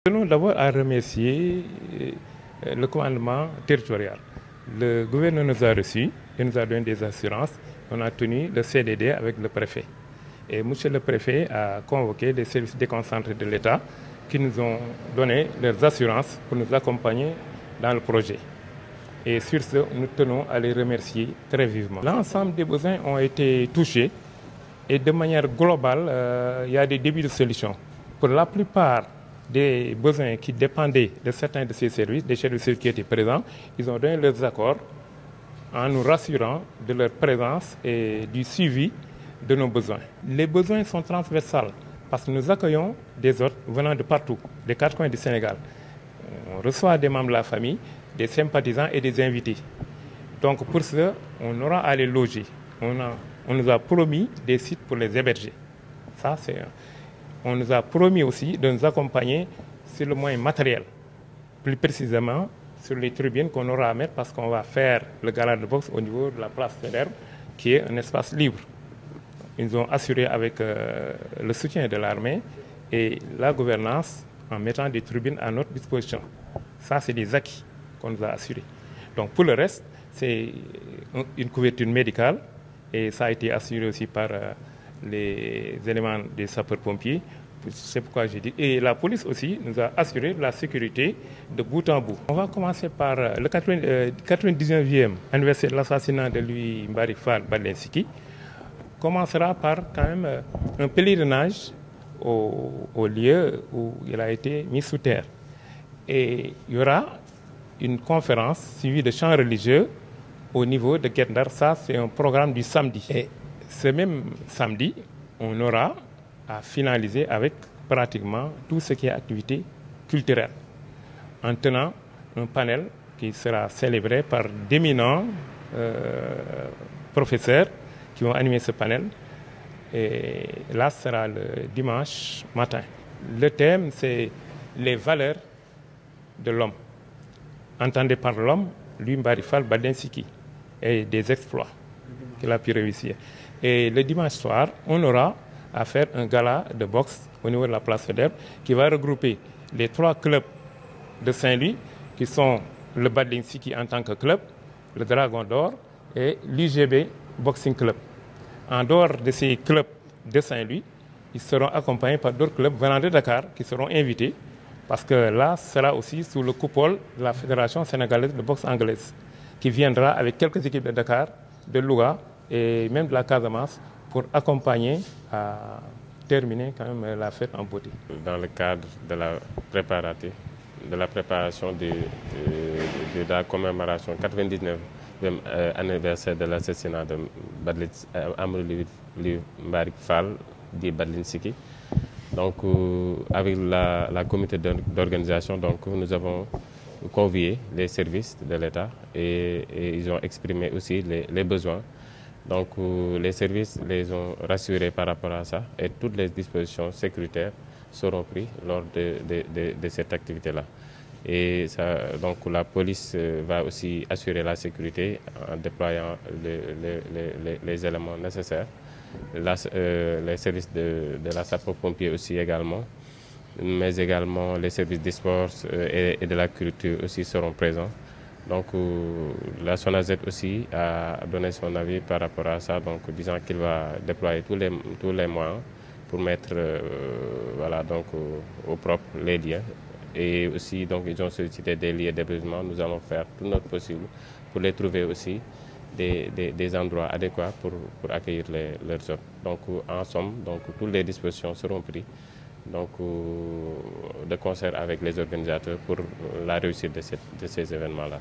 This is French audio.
Nous tenons d'abord à remercier le commandement territorial. Le gouverneur nous a reçus et nous a donné des assurances. On a tenu le CDD avec le préfet. Et monsieur le préfet a convoqué les services déconcentrés de l'État qui nous ont donné leurs assurances pour nous accompagner dans le projet. Et sur ce, nous tenons à les remercier très vivement. L'ensemble des besoins ont été touchés et de manière globale, il y a des débuts de solutions. Pour la plupart des besoins qui dépendaient de certains de ces services, des chefs de service qui étaient présents, ils ont donné leurs accords en nous rassurant de leur présence et du suivi de nos besoins. Les besoins sont transversaux parce que nous accueillons des hôtes venant de partout, des quatre coins du Sénégal. On reçoit des membres de la famille, des sympathisants et des invités. Donc pour cela, on aura à les loger. On nous a promis des sites pour les héberger. Ça, on nous a promis aussi de nous accompagner sur le moyen matériel, plus précisément sur les tribunes qu'on aura à mettre parce qu'on va faire le gala de boxe au niveau de la place Faidherbe, qui est un espace libre. Ils nous ont assuré avec le soutien de l'armée et la gouvernance en mettant des tribunes à notre disposition. Ça, c'est des acquis qu'on nous a assurés. Donc pour le reste, c'est une couverture médicale et ça a été assuré aussi par les éléments des sapeurs-pompiers. C'est pourquoi j'ai dit. Et la police aussi nous a assuré la sécurité de bout en bout. On va commencer par le 99e anniversaire de l'assassinat de Louis Mbari Fall Badlinsiki. Commencera par quand même un pèlerinage au lieu où il a été mis sous terre. Et il y aura une conférence suivie de chants religieux au niveau de Guet-Ndar. Ça, c'est un programme du samedi. Et ce même samedi, on aura à finaliser avec pratiquement tout ce qui est activité culturelle, en tenant un panel qui sera célébré par d'éminents professeurs qui vont animer ce panel. Et là, ce sera le dimanche matin. Le thème, c'est les valeurs de l'homme. Entendez par l'homme, Louis Mbari Fall Badlinsiki, et des exploits qu'il a pu réussir. Et le dimanche soir, on aura à faire un gala de boxe au niveau de la place Faidherbe qui va regrouper les 3 clubs de Saint-Louis qui sont le Badlinsiki en tant que club, le Dragon d'Or et l'UGB Boxing Club. En dehors de ces clubs de Saint-Louis, ils seront accompagnés par d'autres clubs venant de Dakar qui seront invités parce que là, ce sera aussi sous le coupole de la Fédération sénégalaise de boxe anglaise qui viendra avec quelques équipes de Dakar, de Louga et même de la Casamance pour accompagner à terminer quand même la fête en beauté. Dans le cadre de la préparation de la commémoration 99e anniversaire de l'assassinat de Amadou Louis Mbari Fall dit Badlinsiki. Donc avec la comité d'organisation, donc nous avons convié les services de l'État et ils ont exprimé aussi les besoins. Donc les services les ont rassurés par rapport à ça et toutes les dispositions sécuritaires seront prises lors de cette activité-là. Et ça, donc la police va aussi assurer la sécurité en déployant les éléments nécessaires. Les services de la sapeur-pompier aussi également, mais également les services des sports et de la culture aussi seront présents. Donc la SONAGED aussi a donné son avis par rapport à ça, donc disant qu'il va déployer tous les moyens pour mettre voilà, donc, au propre les lieux. Et aussi, donc, ils ont sollicité des lieux d'hébergement. Nous allons faire tout notre possible pour les trouver aussi des endroits adéquats pour accueillir leurs hôtes. Donc en somme, donc, toutes les dispositions seront prises donc, de concert avec les organisateurs pour la réussite de ces événements-là.